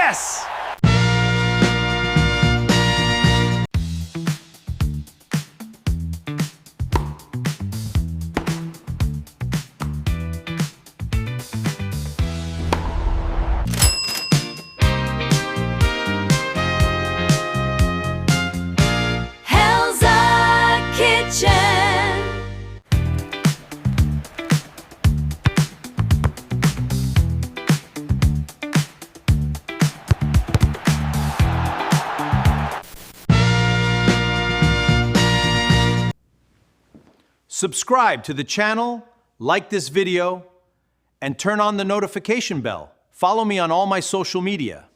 Yes! Helza Kitchen. Subscribe to the channel, like this video, and turn on the notification bell. Follow me on all my social media.